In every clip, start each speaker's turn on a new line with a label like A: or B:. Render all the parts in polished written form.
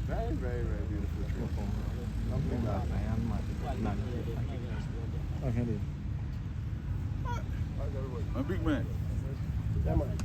A: Very, very, very beautiful tree. Something that
B: Okay.
A: a big man.
B: Yeah, man.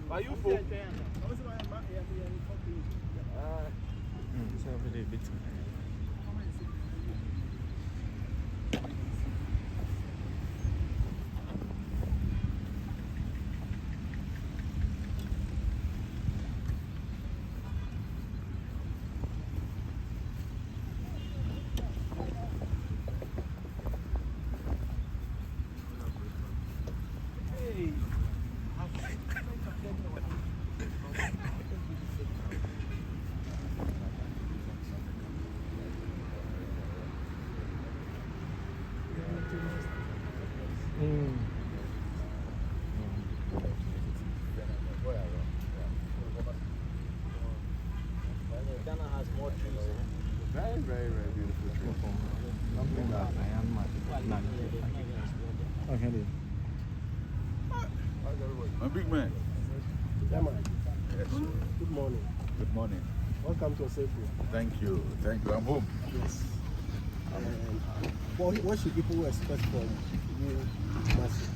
A: Are you full?
B: Ghana has more trees.
A: Very, very, very beautiful tree. Something that
B: Okay.
A: a big man.
B: Yeah, man.
A: Yes.
B: Good morning.
A: Good morning.
B: Welcome to Osefo.
A: Thank you. Thank you. I'm home.
B: Yes. What should people expect from you, Kumasi?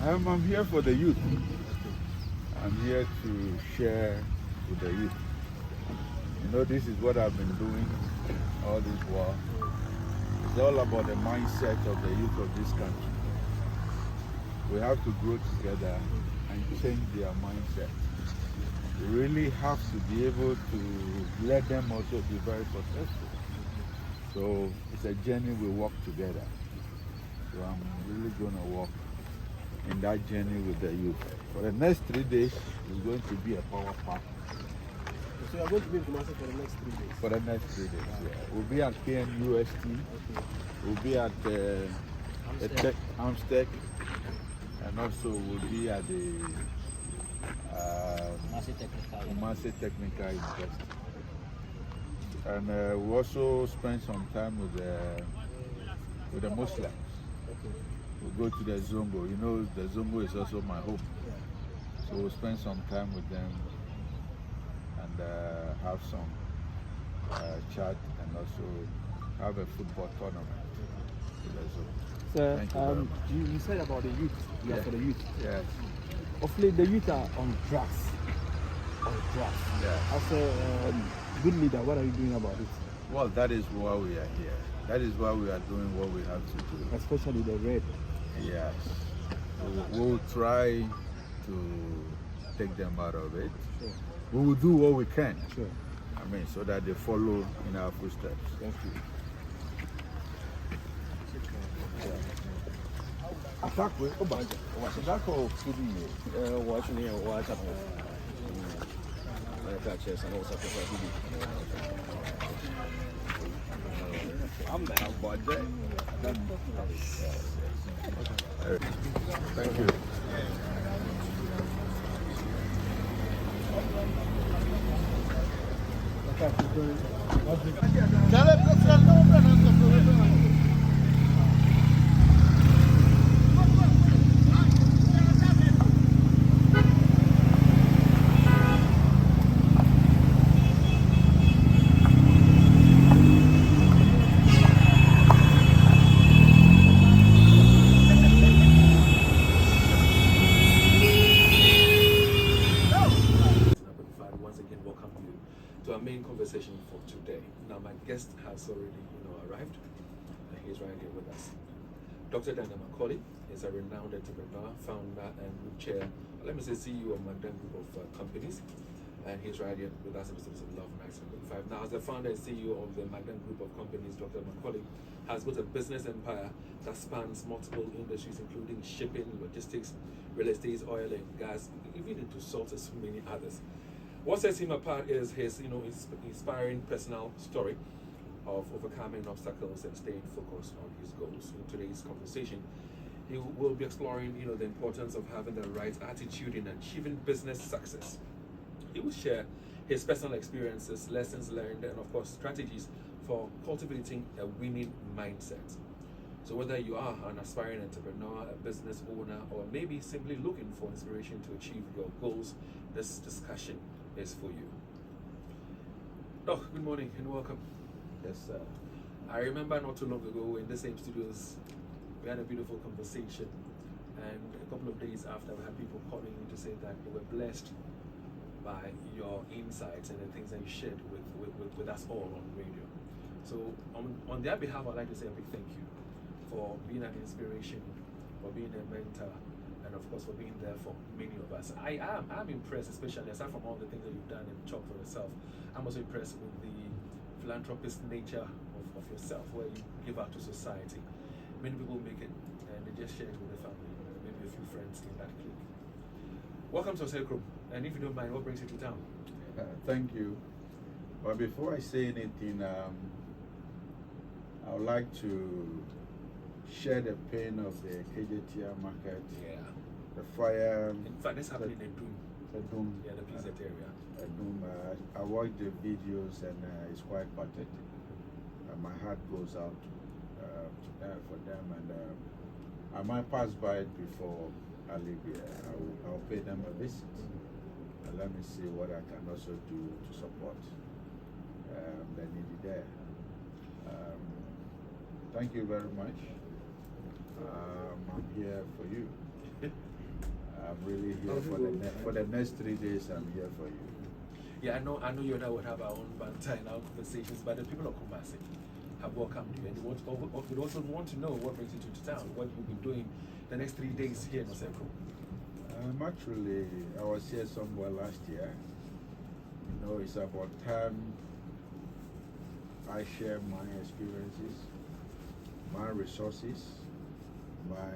A: I'm here for the youth. I'm here to share with the youth. You know, this is what I've been doing all this while. It's all about the mindset of the youth of this country. We have to grow together and change their mindset. We really have to be able to let them also be very successful. So it's a journey we walk together. So I'm really going to walk in that journey with the youth. For the next 3 days, it's going to be a power pack.
B: So you are going to be in Kumasi for the next 3 days?
A: For the next 3 days, yeah. We'll be at KNUST.
B: Okay.
A: We'll be at Amstec. And also we'll be at the Kumasi Technical University. And we also spend some time with the Muslims.
B: Okay.
A: We'll go to the Zongo. You know, the Zongo is also my home. So we'll spend some time with them and have some chat and also have a football tournament with the Zongo.
B: So, you said about the youth. You are for the youth.
A: Yes.
B: Of late, the youth are on drugs.
A: Yeah.
B: As a good leader, what are you doing about it?
A: Well, that is why we are here. That is why we are doing what we have to do.
B: Especially the red.
A: Yes. We'll try to take them out of it.
B: Sure.
A: We will do what we can.
B: Sure.
A: I mean, so that they follow in our footsteps.
B: Thank you.
A: Thank you.
C: Once again, welcome you to our main conversation for today. Now, my guest has already, arrived. He's right here with us. Dr. Daniel McKorley is a renowned entrepreneur, founder, and group chair, CEO of McDan Group of companies. And he's right here with us in the studios of Love Nights 5. Now, as the founder and CEO of the McDan Group of companies, Dr. McKorley has built a business empire that spans multiple industries, including shipping, logistics, real estate, oil and gas, even into salt and so many others. What sets him apart is his, inspiring personal story of overcoming obstacles and staying focused on his goals. In today's conversation, he will be exploring, the importance of having the right attitude in achieving business success. He will share his personal experiences, lessons learned, and of course, strategies for cultivating a winning mindset. So whether you are an aspiring entrepreneur, a business owner, or maybe simply looking for inspiration to achieve your goals, this discussion is for you. Doc, good morning and welcome.
A: Yes, sir.
C: I remember not too long ago in the same studios, we had a beautiful conversation, and a couple of days after, we had people calling me to say that they were blessed by your insights and the things that you shared with us all on radio. So on their behalf, I'd like to say a big thank you for being an inspiration, for being a mentor, and of course for being there for many of us. I'm impressed, especially aside from all the things that you've done and talked for yourself. I'm also impressed with the philanthropist nature of yourself, where you give out to society. Many people make it and they just share it with their family, maybe a few friends in that clique. Welcome to Osecro, and if you don't mind, what brings you to town?
A: Thank you. But before I say anything, I would like to share the pain of the KJTR market.
C: Yeah.
A: The fire.
C: In fact, this happened in Doom.
A: Doom.
C: Yeah, the PZ area.
A: Doom. I watched the videos and it's quite pathetic. My heart goes out for them, and I might pass by it before I leave here. I'll pay them a visit. And let me see what I can also do to support the needy there. Thank you very much. I'm here for you. I'm really here for the next 3 days. I'm here for you.
C: Yeah, I know you and I would have our own banter and our conversations, but the people of Kumasi have welcomed you, and they also want to know what brings you to town, what you'll be doing the next 3 days here in Osecro.
A: Actually, I was here somewhere last year. It's about time I share my experiences, my resources, my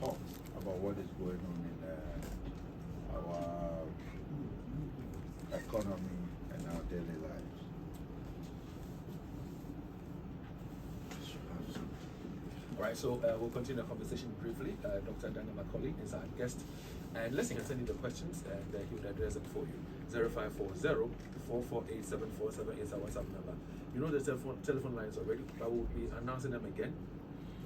A: thoughts about what is going on in our economy and our daily lives.
C: All right, so we'll continue the conversation briefly. Dr. Daniel McKorley is our guest, and let's send you the questions, and he will address them for you. 0540 448 is our WhatsApp number. You know the telephone lines already, but we'll be announcing them again,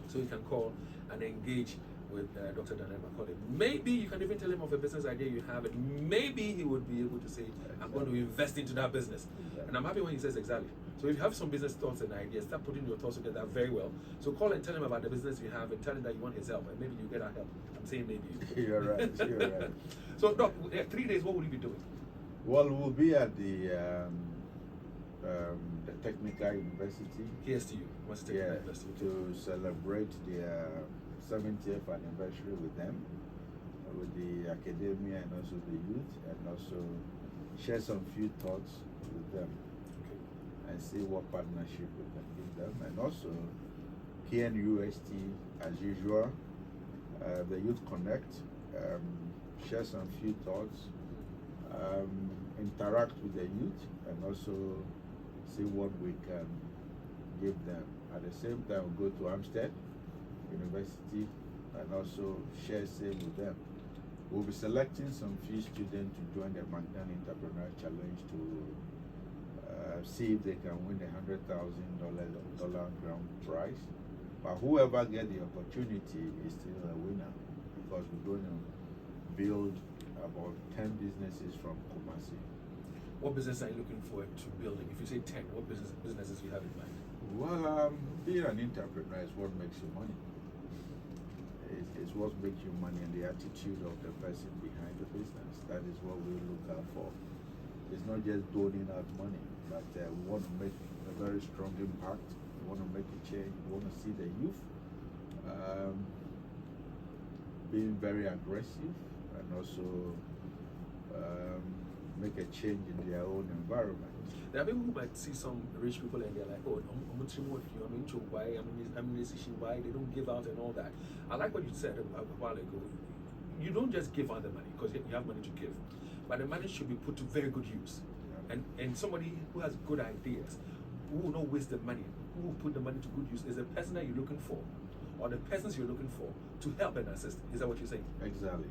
C: so you can call and engage with Dr. Daniel McKorley. Maybe you can even tell him of a business idea you have, and maybe he would be able to say, I'm going to invest into that business. And I'm happy when he says exactly. So if you have some business thoughts and ideas, start putting your thoughts together very well. So call and tell him about the business you have and tell him that you want his help, and maybe you get our help. I'm saying maybe.
A: You're right. You're right.
C: So, Doc, 3 days, what will you be doing?
A: Well, we'll be at the Technical University.
C: Here's to you. What's the
A: Yeah,
C: University?
A: to celebrate their 70th anniversary with them, with the academia and also the youth, and also share some few thoughts with them
C: Okay.
A: and see what partnership we can give them. And also, KNUST, as usual, the Youth Connect, share some few thoughts, interact with the youth, and also see what we can give them. At the same time, we'll go to Amstead University and also share same with them. We'll be selecting some few students to join the McDan Entrepreneur Challenge to see if they can win the $100,000 grand prize. But whoever gets the opportunity is still a winner, because we're going to build about 10 businesses from Kumasi.
C: What business are you looking forward to building? If you say 10, what businesses do you have in mind?
A: Well, being an entrepreneur is what makes you money. It's what makes you money, and the attitude of the person behind the business. That is what we look out for. It's not just doling out money, but we want to make a very strong impact. We want to make a change. We want to see the youth being very aggressive, and also make a change in their own environment.
C: There are people who might see some rich people and they're like, oh, I'm into why, I'm decision why they don't give out and all that. I like what you said a while ago. You don't just give out the money because you have money to give, but the money should be put to very good use. And somebody who has good ideas, who will not waste the money, who will put the money to good use, is the person that you're looking for, or the persons you're looking for to help and assist. Is that what you're saying?
A: Exactly.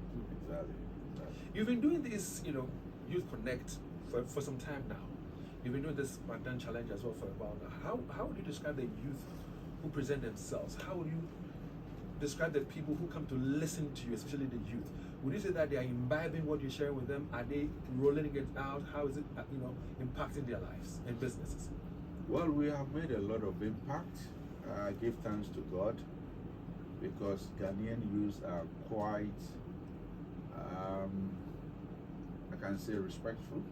C: You've been doing this, Youth Connect for some time now. You've been doing this McDan Challenge as well for a while now. How would you describe the youth who present themselves? How would you describe the people who come to listen to you, especially the youth? Would you say that they are imbibing what you're sharing with them? Are they rolling it out? How is it, impacting their lives and businesses?
A: Well, we have made a lot of impact. I give thanks to God, because Ghanaian youth are quite, I can say, respectful.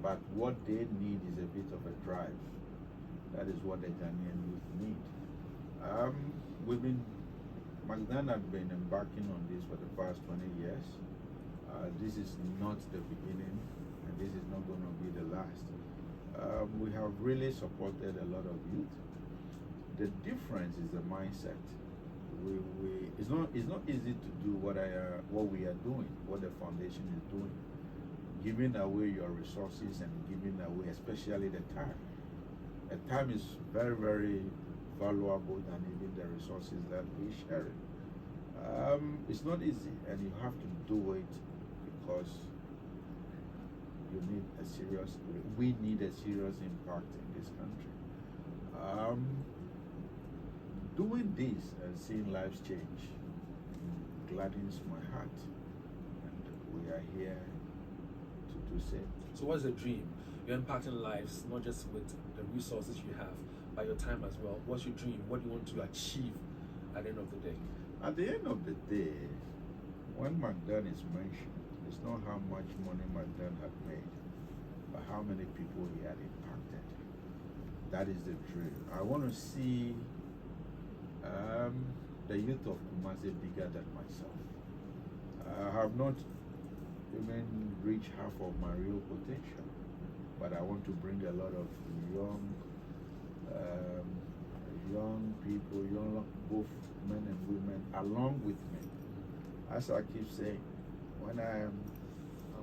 A: But what they need is a bit of a drive. That is what the Ghanaian youth need. McDan had been embarking on this for the past 20 years. This is not the beginning, and this is not going to be the last. We have really supported a lot of youth. The difference is the mindset. It's not easy to do what we are doing, what the foundation is doing. Giving away your resources and giving away, especially the time. The time is very, very valuable than even the resources that we share. It's not easy, and you have to do it because we need a serious impact in this country. Doing this and seeing lives change gladdens my heart, and we are here to do so.
C: So what's the dream? You're impacting lives, not just with the resources you have, but your time as well. What's your dream? What do you want to achieve at the end of the day?
A: At the end of the day, when McDan is mentioned, it's not how much money McDan had made, but how many people he had impacted. That is the dream. I want to see the youth of Kumasi bigger than myself. I have not even reached half of my real potential, but I want to bring a lot of young people, both men and women, along with me. As I keep saying, when I'm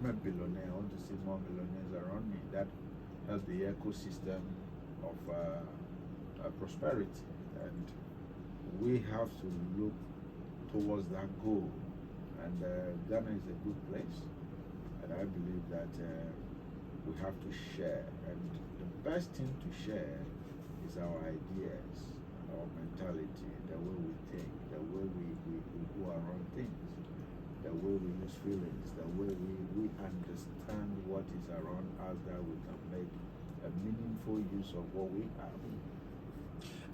A: a billionaire, I want to see more billionaires around me. That helps the ecosystem of prosperity, and we have to look towards that goal. And Ghana is a good place, and I believe that we have to share. And the best thing to share is our ideas, our mentality, the way we think, the way we go around things, the way we use feelings, the way we understand what is around us, that we can make a meaningful use of what we have.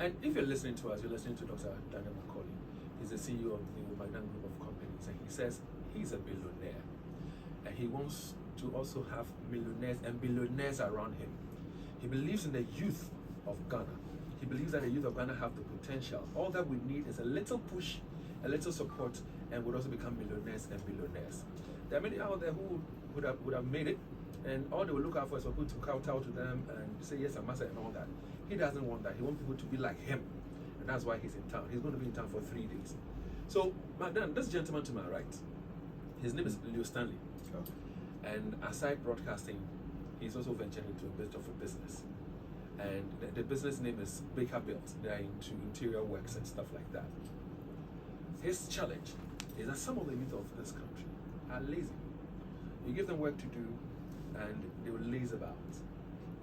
C: And if you're listening to us, you're listening to Dr. Daniel McKorley. He's the CEO of the McDan Group of Companies, and he says he's a billionaire, and he wants to also have millionaires and billionaires around him. He believes in the youth of Ghana. He believes that the youth of Ghana have the potential. All that we need is a little push, a little support, and would also become millionaires and billionaires. There are many out there who would have made it, and all they will look out for is for people to kowtow to them and say yes, I'm master and all that. He doesn't want that. He wants people to be like him, and that's why he's in town. He's going to be in town for 3 days. So, McDan, this gentleman to my right, his name is Leo Stanley. And aside broadcasting, he's also ventured into a bit of a business. And the business name is Baker Built. They're into interior works and stuff like that. His challenge is that some of the youth of this country are lazy. You give them work to do, and they will laze about.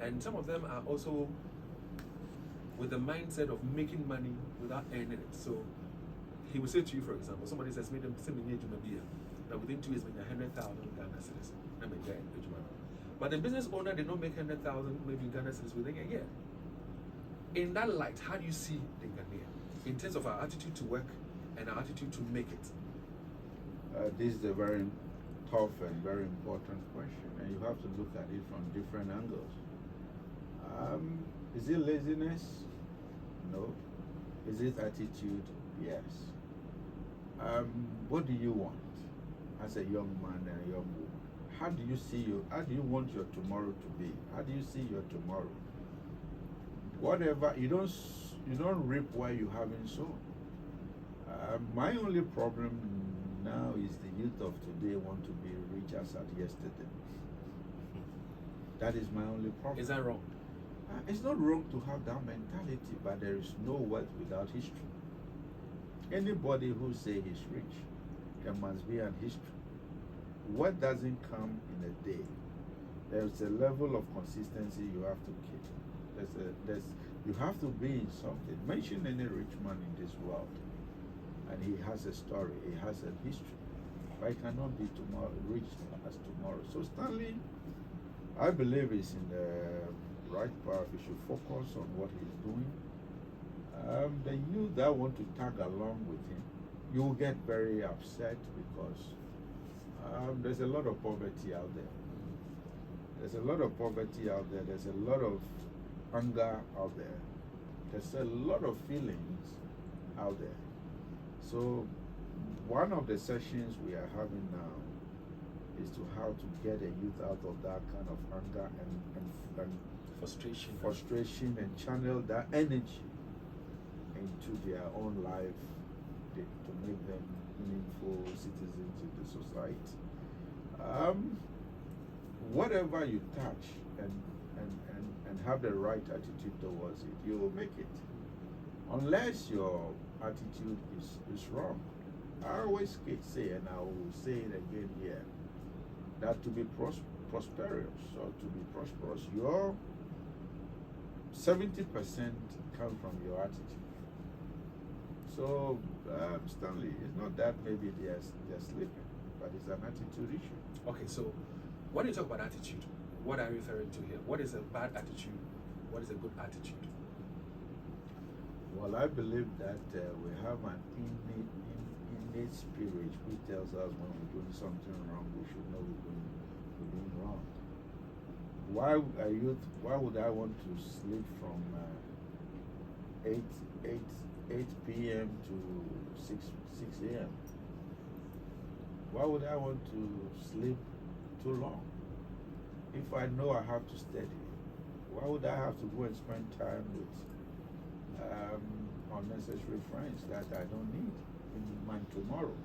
C: And some of them are also with the mindset of making money without earning it. So he will say to you, for example, somebody says, "Made them send me now within 2 years, make 100,000 Ghana cedis." But the business owner did not make 100,000 maybe Ghana cedis within a year. In that light, how do you see the Ghanaian in terms of our attitude to work and our attitude to make it?
A: This is a very tough and very important question, and you have to look at it from different angles. Is it laziness? No. Is it attitude? Yes. What do you want as a young man and a young woman? How do you want your tomorrow to be? How do you see your tomorrow? Whatever, you don't reap where you haven't sown. My only problem now is the youth of today want to be rich as at yesterday. That is my only problem.
C: Is that wrong?
A: It's not wrong to have that mentality, but there is no wealth without history. Anybody who say he's rich, there must be an history. What doesn't come in a day? There's a level of consistency you have to keep. You have to be in something. Mention any rich man in this world, and he has a story, he has a history. But he cannot be rich as tomorrow. So Stanley, I believe he's in the right path. He should focus on what he's doing. The youth that want to tag along with him, you will get very upset because there's a lot of poverty out there. There's a lot of poverty out there. There's a lot of anger out there. There's a lot of feelings out there. So one of the sessions we are having now is to how to get a youth out of that kind of anger and frustration and channel that energy into their own life to make them meaningful citizens in the society. Whatever you touch and have the right attitude towards it, you will make it. Unless your attitude is wrong. I always say, and I will say it again here, that to be prosperous or to be prosperous, your 70% comes from your attitude. So, Stanley, it's not that maybe they're sleeping, but it's an attitude issue.
C: Okay, so when you talk about attitude, what are you referring to here? What is a bad attitude? What is a good attitude?
A: Well, I believe that we have an innate spirit which tells us when we're doing something wrong, we should know we're doing wrong. Why would I want to sleep from 8 p.m. to 6 a.m.? Why would I want to sleep too long? If I know I have to study, why would I have to go and spend time with unnecessary friends that I don't need in my tomorrow?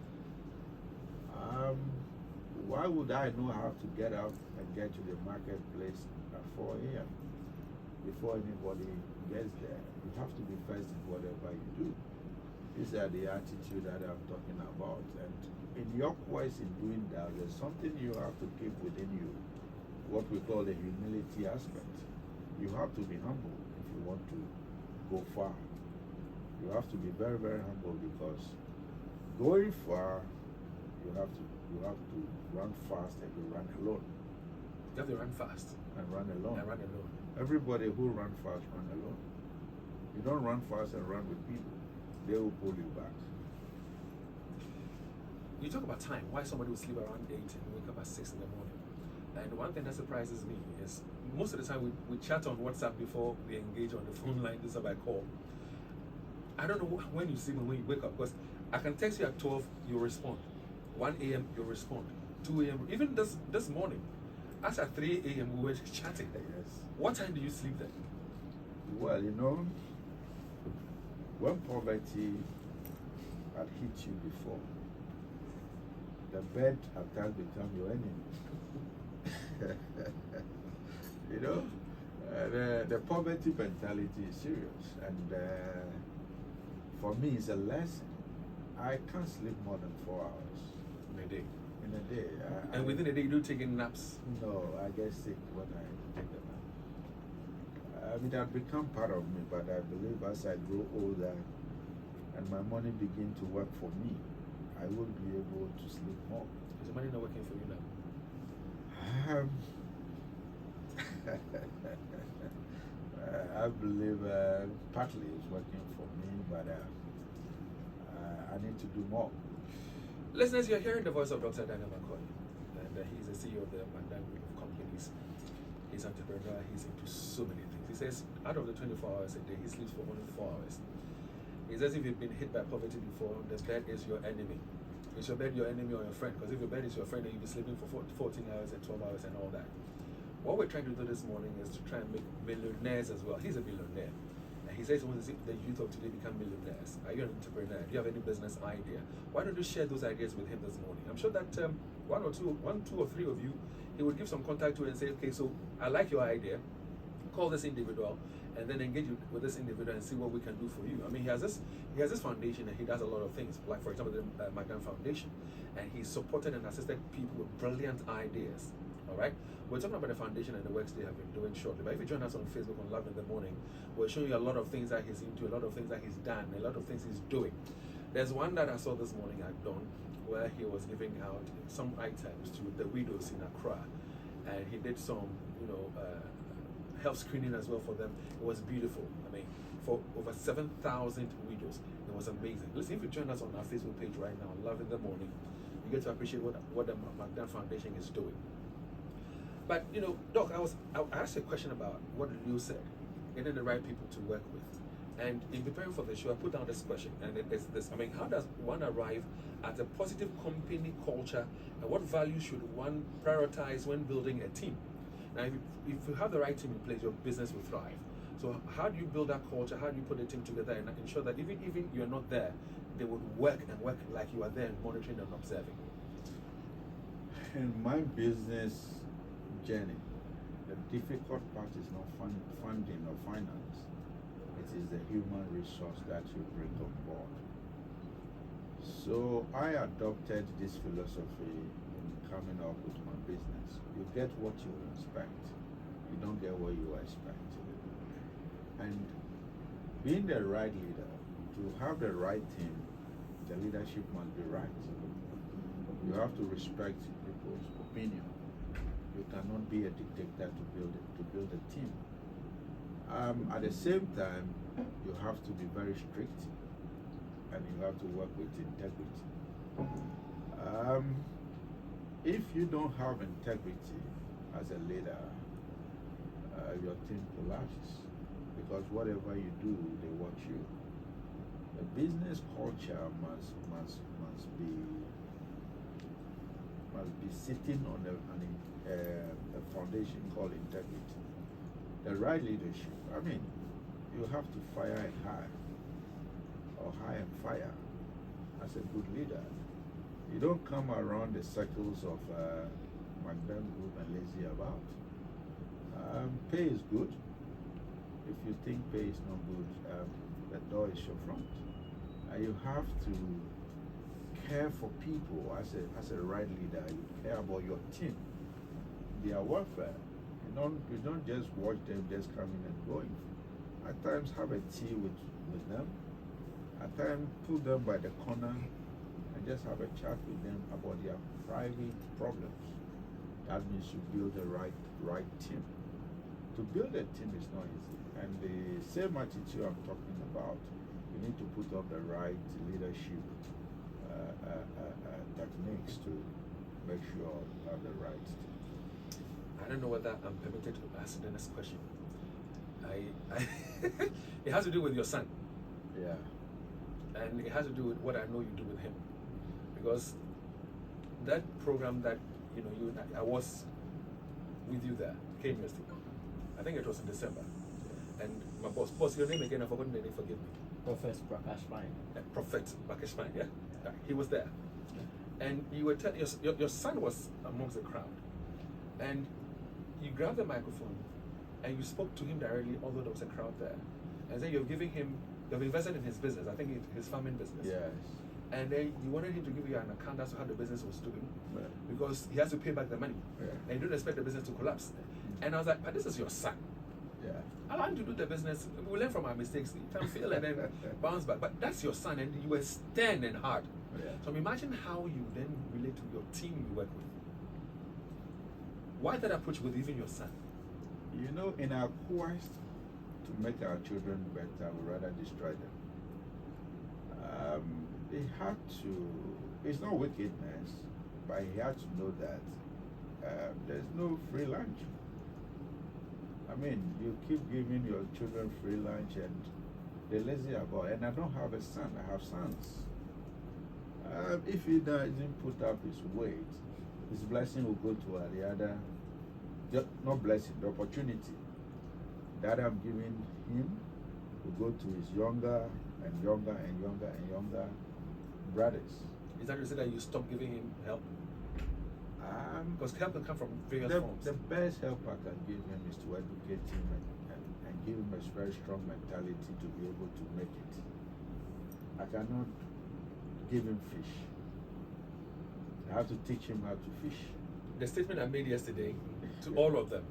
A: Why would I know I have to get up and get to the marketplace at 4 a.m. before anybody gets there? You have to be first in whatever you do. These are the attitude that I'm talking about. And in your quest in doing that, there's something you have to keep within you, what we call the humility aspect. You have to be humble if you want to go far. You have to be very, very humble, because going far, you have to run fast, and you run alone.
C: You have to run fast
A: and run alone.
C: And run alone.
A: Everybody who run fast run alone. You don't run fast and run with people. They will pull you back.
C: You talk about time. Why somebody will sleep around 8 and wake up at 6 in the morning? And one thing that surprises me is most of the time we chat on WhatsApp before we engage on the phone line, this is by call. I don't know when you sleep and when you wake up, because I can text you at 12, you respond. 1 a.m. you respond. 2 a.m. Even this morning, as at 3 a.m. we were chatting.
A: Yes.
C: What time do you sleep then?
A: Well, you know, when poverty had hit you before, the bed at times become your enemy. You know, the poverty mentality is serious, and for me, it's a lesson. I can't sleep more than 4 hours
C: In a day.
A: in a day.
C: And within a day, you do take in naps.
A: No, I get sick when I take them out. I mean, that become part of me, but I believe as I grow older and my money begin to work for me, I will be able to sleep more.
C: Is the money not working for you now?
A: I believe partly it's working for me, but I need to do more.
C: Listeners, you're hearing the voice of Dr. Daniel McKorley, and he's the CEO of the McDan Group of companies. He's an entrepreneur, he's into so many things. He says out of the 24 hours a day, he sleeps for only 4 hours. He says if you've been hit by poverty before, the bed is your enemy. Is your bed your enemy or your friend? Because if your bed is your friend, then you'll be sleeping for 14 hours and 12 hours and all that. What we're trying to do this morning is to try and make millionaires as well. He's a billionaire. And he says he wants to see the youth of today become millionaires. Are you an entrepreneur? Do you have any business idea? Why don't you share those ideas with him this morning? I'm sure that one, two or three of you, he would give some contact to and say, okay, so I like your idea. Call this individual and then engage with this individual and see what we can do for you. I mean, he has this foundation and he does a lot of things, like for example the McDan Foundation, and he supported and assisted people with brilliant ideas. All right, we're talking about the foundation and the works they have been doing shortly. But if you join us on Facebook on Love in the Morning, we'll show you a lot of things that he's into, a lot of things that he's done, a lot of things he's doing. There's one that I saw this morning at dawn where he was giving out some items to the widows in Accra, and he did some, health screening as well for them. It was beautiful. I mean, for over 7,000 widows, it was amazing. Listen, if you join us on our Facebook page right now, Love in the Morning, you get to appreciate what the McDan Foundation is doing. But Doc, I asked a question about what you said, getting the right people to work with. And in preparing for the show, I put down this question, and it's this. I mean, how does one arrive at a positive company culture, and what values should one prioritize when building a team? Now, if you have the right team in place, your business will thrive. So how do you build that culture? How do you put the team together and ensure that even you're not there, they would work like you are there and monitoring and observing?
A: In my business journey, the difficult part is not funding or finance. It is the human resource that you bring on board. So I adopted this philosophy in coming up with my business. You get what you expect. You don't get what you expect. And being the right leader, to have the right team, the leadership must be right. You have to respect people's opinion. You cannot be a dictator to build a team. At the same time, you have to be very strict, and you have to work with integrity. If you don't have integrity as a leader, your team collapses, because whatever you do, they watch you. The business culture must be sitting on a foundation called integrity. The right leadership. I mean, you have to fire and hire, or hire and fire, as a good leader. You don't come around the circles of McDan Group and lazy about. Pay is good. If you think pay is not good, the door is your front. You have to care for people as a right leader. You care about your team, their welfare. You don't just watch them just coming and going. At times have a tea with them. At times put them by the corner and just have a chat with them about their private problems. That means you build the right team. To build a team is not easy. And the same attitude I'm talking about, you need to put up the right leadership techniques to make sure you have the right team.
C: don't know whether I'm permitted to ask the next question. It has to do with your son.
A: Yeah.
C: And it has to do with what I know you do with him. Because that program that, I was with you there, came yesterday. I think it was in December. And my boss, your name again, I've forgotten the name, forgive me.
B: Prophet Prakash Fine.
C: Prophet Prakash Fine, yeah. He was there. And you were telling, your son was amongst the crowd. And you grabbed the microphone and you spoke to him directly, although there was a crowd there. And then you've invested in his business, I think his farming business.
A: Yes.
C: And then you wanted him to give you an account as to how the business was doing,
A: Right.
C: because he has to pay back the money.
A: Yeah.
C: And you don't expect the business to collapse. And I was like, but this is your son.
A: Yeah.
C: Allow him to do the business. We learn from our mistakes. You can fail and then bounce back. But that's your son, and you were stern and hard.
A: Yeah.
C: So imagine how you then relate to your team you work with. Why that approach with even your son?
A: In our quest to make our children better, we rather destroy them. He had to, it's not wickedness, but he had to know that there's no free lunch. I mean, you keep giving your children free lunch and they're lazy about it. And I don't have a son, I have sons. If he doesn't put up his weight, his blessing will go to the other, not blessing, the opportunity that I'm giving him will go to his younger and younger and younger and younger brothers.
C: Is that to say that you stop giving him help? Because help can come from various forms.
A: The best help I can give him is to educate him and give him a very strong mentality to be able to make it. I cannot give him fish. I have to teach him how to fish.
C: The statement I made yesterday to all of them,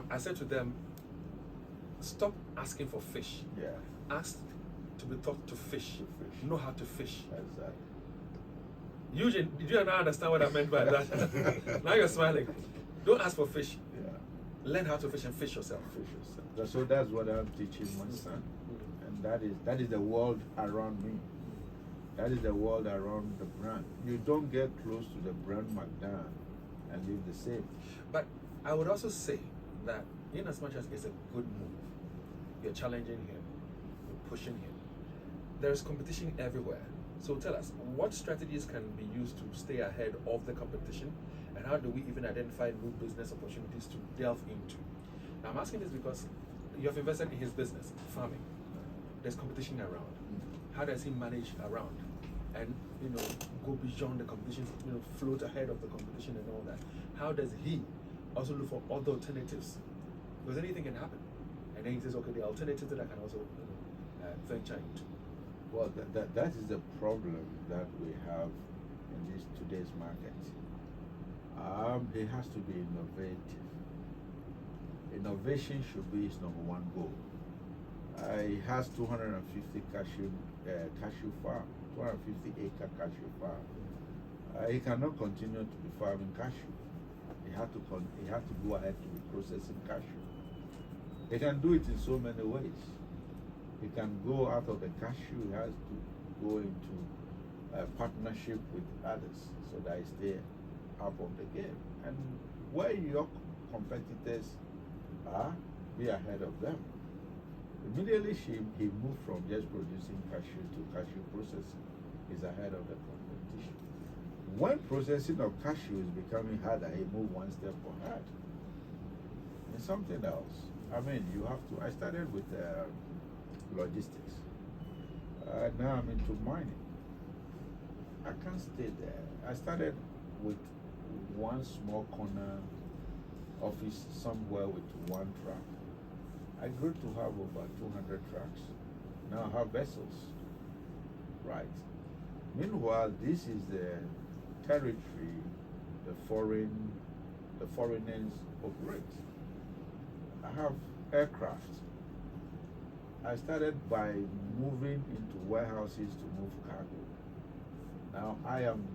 C: I said to them, stop asking for fish.
A: Yeah.
C: Ask to be taught to fish. Know how to fish.
A: Exactly.
C: Eugene, did you now understand what I meant by that? Now you're smiling. Don't ask for fish.
A: Yeah.
C: Learn how to fish and fish yourself.
A: Fish yourself. So that's what I'm teaching my son. And that is the world around me. That is the world around the brand. You don't get close to the brand McDan and live the same.
C: But I would also say that in as much as it's a good move, you're challenging him, you're pushing him. There is competition everywhere. So tell us, what strategies can be used to stay ahead of the competition, and how do we even identify new business opportunities to delve into? Now I'm asking this because you have invested in his business, farming. There's competition around. How does he manage around and go beyond the competition, float ahead of the competition and all that? How does he also look for other alternatives? Because anything can happen. And then he says, okay, the alternatives that I can also venture into.
A: Well, that is the problem that we have in today's market. It has to be innovative. Innovation should be his number one goal. He has 250 cashew farm, 250 acre cashew farm. He cannot continue to be farming cashew. He had to go ahead to be processing cashew. He can do it in so many ways. He can go out of the cashew. He has to go into a partnership with others so that he stay up of the game. And where your competitors are, be ahead of them. Immediately he moved from just producing cashew to cashew processing. He's ahead of the competition. When processing of cashew is becoming harder, he moved one step ahead. And something else. I mean, you have to. I started with logistics. Now I'm into mining. I can't stay there. I started with one small corner office somewhere with one truck. I grew to have over 200 trucks. Now I have vessels. Right. Meanwhile, this is the territory the foreigners operate. I have aircraft. I started by moving into warehouses to move cargo. Now I am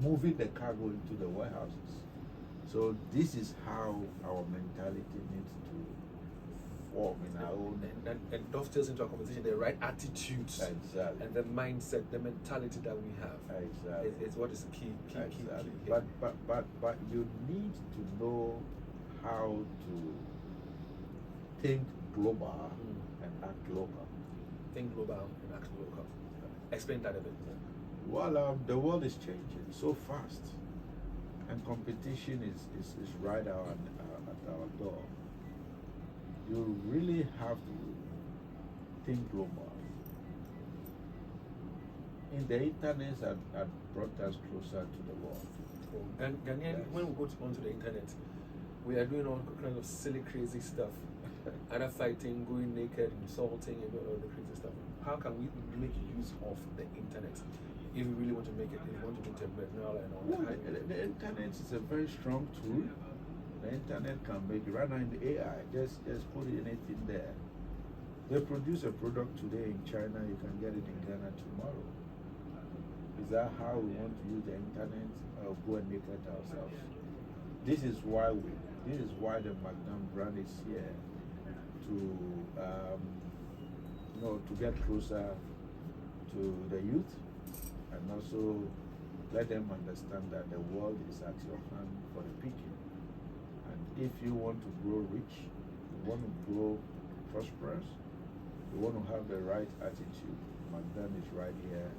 A: moving the cargo into the warehouses. So this is how our mentality needs to form in our own.
C: And dovetails into our conversation, the right attitudes
A: Exactly.
C: and the mindset, the mentality that we have.
A: Exactly.
C: Is what is key.
A: Exactly.
C: Here.
A: But you need to know how to think global and act local.
C: Think global and act local. Explain that a bit.
A: Well, the world is changing so fast, and competition is right at our door. You really have to think global. In the internet had brought us closer to the world.
C: Ghanaian, when we go onto the internet, we are doing all kinds of silly, crazy stuff. Either fighting, going naked, insulting, and all the crazy stuff. How can we make use of the internet if we really want to make it? If we want to be entrepreneurial and all that?
A: The internet is a very strong tool. The internet can make it. Right now in the AI, just put anything there. They produce a product today in China, you can get it in Ghana tomorrow. Is that how we want to use the internet or go and make it ourselves? This is why the McDan brand is here to to get closer to the youth and also let them understand that the world is at your hand for the picking. And if you want to grow rich, you want to grow prosperous, you want to have the right attitude, McDan is right here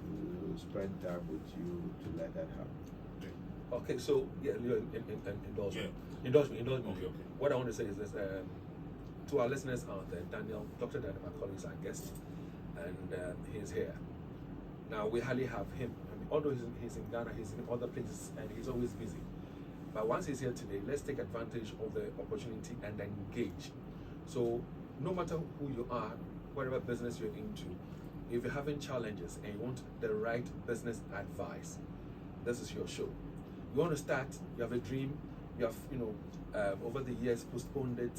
A: to spend time with you to let that happen.
C: Okay, so indulge me. Indulge me.
D: Okay.
C: What I want to say is this: to our listeners out there, Dr. Daniel McKorley is our guest, and he's here. Now we hardly have him. I mean, although he's in Ghana, he's in other places, and he's always busy. But once he's here today, let's take advantage of the opportunity and engage. So no matter who you are, whatever business you're into, if you're having challenges and you want the right business advice, this is your show. You want to start, you have a dream, you have, over the years postponed it,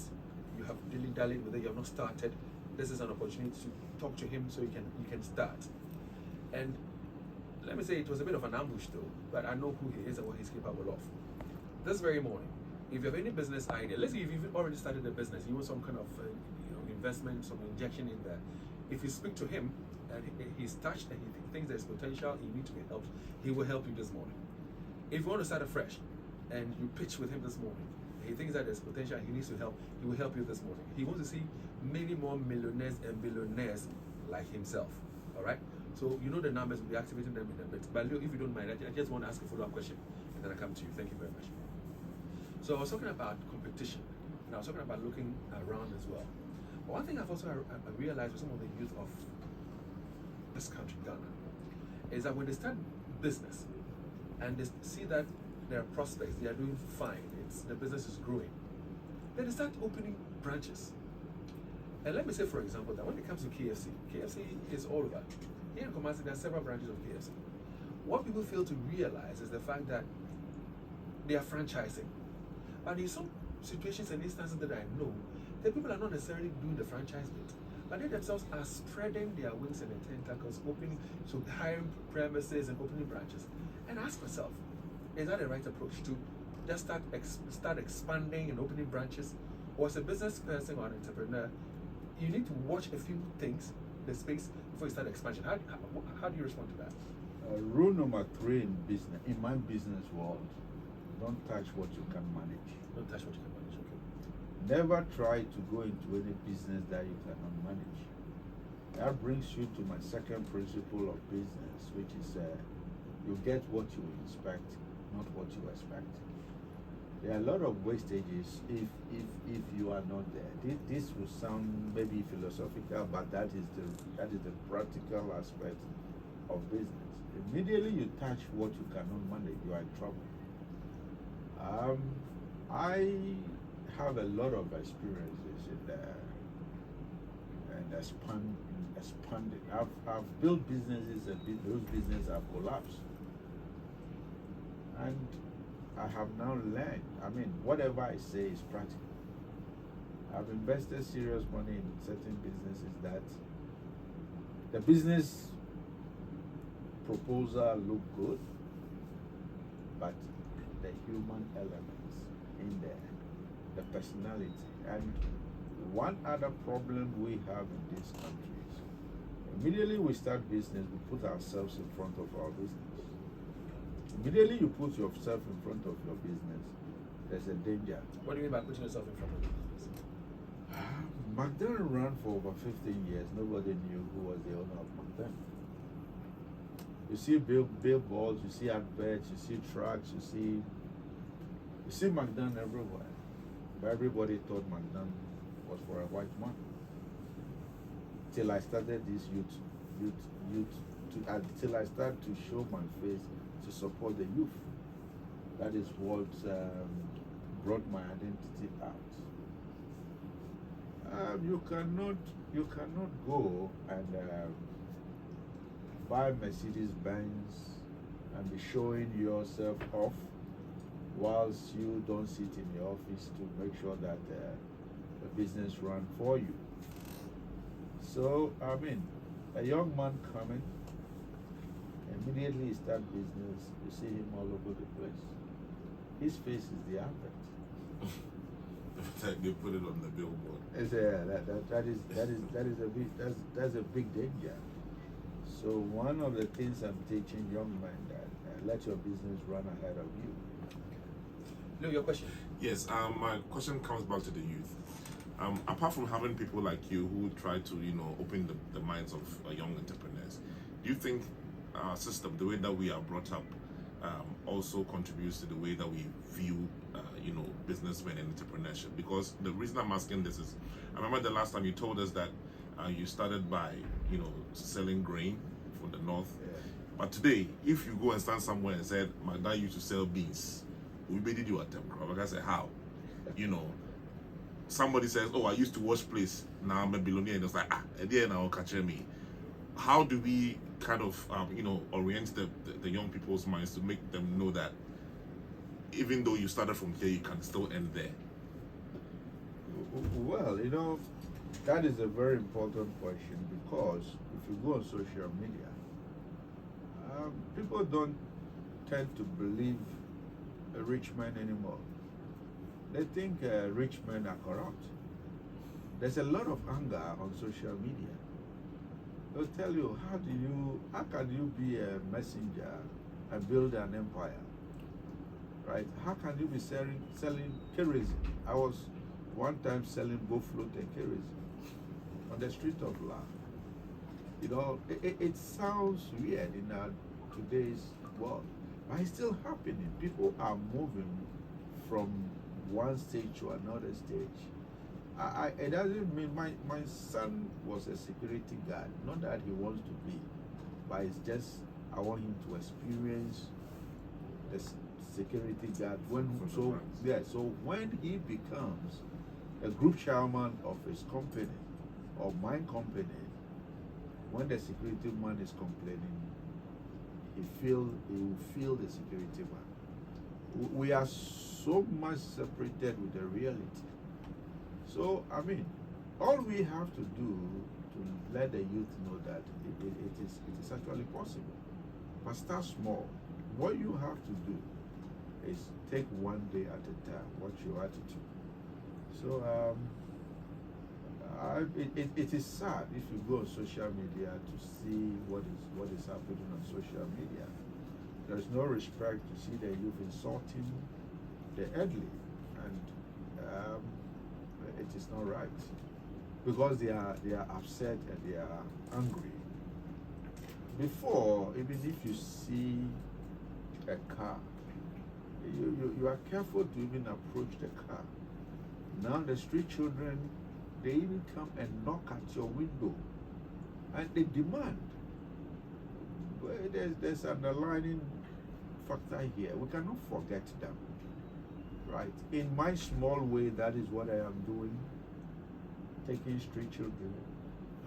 C: you have dilly-dallied with it, you have not started. This is an opportunity to talk to him so you can start. And let me say it was a bit of an ambush though, but I know who he is and what he's capable of. This very morning, if you have any business idea, let's say if you've already started a business, you want some kind of investment, some injection in there. If you speak to him and he's touched and he thinks there's potential, he needs to be helped, he will help you this morning. If you want to start afresh and you pitch with him this morning, he thinks that there's potential, he needs to help, he will help you this morning. He wants to see many more millionaires and billionaires like himself. All right? So you know the numbers, we'll be activating them in a bit. But if you don't mind, I just want to ask a follow-up question and then I come to you. Thank you very much. So I was talking about competition and I was talking about looking around as well. But one thing I've also realized with some of the youth of this country, Ghana, is that when they start business and they see that there are prospects, they are doing fine, the business is growing, then they start opening branches. And let me say, for example, that when it comes to KFC is all over. Here in Kumasi, there are several branches of KFC. What people fail to realize is the fact that they are franchising. But in some situations and instances that I know, the people are not necessarily doing the franchise bit, but they themselves are spreading their wings and their tentacles, hiring premises and opening branches. And ask myself, is that the right approach to just start expanding and opening branches? Or as a business person or an entrepreneur, you need to watch a few things, the space, before you start expansion. How do you respond to that?
A: Rule number 3 in business, in my business world, don't touch what you can manage.
C: Don't touch what you can manage, okay.
A: Never try to go into any business that you cannot manage. That brings you to my second principle of business, which is you get what you expect, not what you expect. There are a lot of wastages if you are not there. This will sound maybe philosophical, but that is the practical aspect of business. Immediately you touch what you cannot manage, you are in trouble. I have a lot of experiences in expanding. I've built businesses and those businesses have collapsed. And I have now learned, whatever I say is practical. I've invested serious money in certain businesses that the business proposal looked good, but the human elements in there, the personality, and one other problem we have in this country is immediately we start business, we put ourselves in front of our business. Immediately you put yourself in front of your business, there's a danger.
C: What do you mean by putting yourself in front of it?
A: McDan ran for over 15 years. Nobody knew who was the owner of McDan. You see billboards, you see adverts, you see trucks, you see McDan everywhere. But everybody thought McDan was for a white man. Till I started this till I started to show my face to support the youth. That is what brought my identity out. You cannot go and buy Mercedes Benz and be showing yourself off whilst you don't sit in the office to make sure that the business run for you. So I mean, a young man coming, immediately start business, you see him all over the place. His face is the advert.
D: They put it on the billboard.
A: That's a big danger. So one of the things I'm teaching young men that let your business run ahead of you.
C: Lou, your question?
D: Yes, my question comes back to the youth. Apart from having people like you who try to, open the minds of young entrepreneurs, do you think our system, the way that we are brought up, also contributes to the way that we view, businessmen and entrepreneurship? Because the reason I'm asking this is, I remember the last time you told us that you started by, selling grain for the north.
A: Yeah.
D: But today, if you go and stand somewhere and said, my dad used to sell beans, we did you at them. Like I said, how? Somebody says, oh, I used to wash place, now I'm a billionaire, and it's like, again, I'll catch me. How do we kind of, orient the young people's minds to make them know that even though you started from here, you can still end there?
A: Well, that is a very important question, because if you go on social media, people don't tend to believe a rich man anymore. They think rich men are corrupt. There's a lot of anger on social media. They'll tell you, how can you be a messenger and build an empire? Right? How can you be selling kerosene? I was one time selling both float and kerosene on the street of La. It sounds weird in today's world, but it's still happening. People are moving from one stage to another stage. It doesn't mean my son was a security guard, not that he wants to be, but it's just I want him to experience the security guard so when he becomes a group chairman of his company or my company, when the security man is complaining, he will feel the security man. We are so much separated with the reality. So I mean, all we have to do to let the youth know that it is actually possible. But start small. What you have to do is take one day at a time. What's your attitude? So it is sad if you go on social media to see what is happening on social media. There is no respect to see the youth insulting the elderly, and it is not right, because they are upset and they are angry. Before, even if you see a car, you are careful to even approach the car. Now the street children, they even come and knock at your window and they demand. But there's an underlying factor here. We cannot forget them. Right? In my small way, that is what I am doing. Taking street children,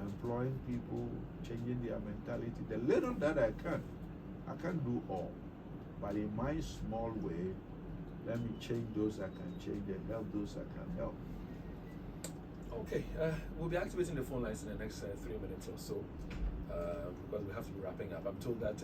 A: employing people, changing their mentality. The little that I can't do all. But in my small way, let me change those I can change and help those I can help.
C: Okay, we'll be activating the phone lines in the next 3 minutes or so, because we have to be wrapping up. I'm told that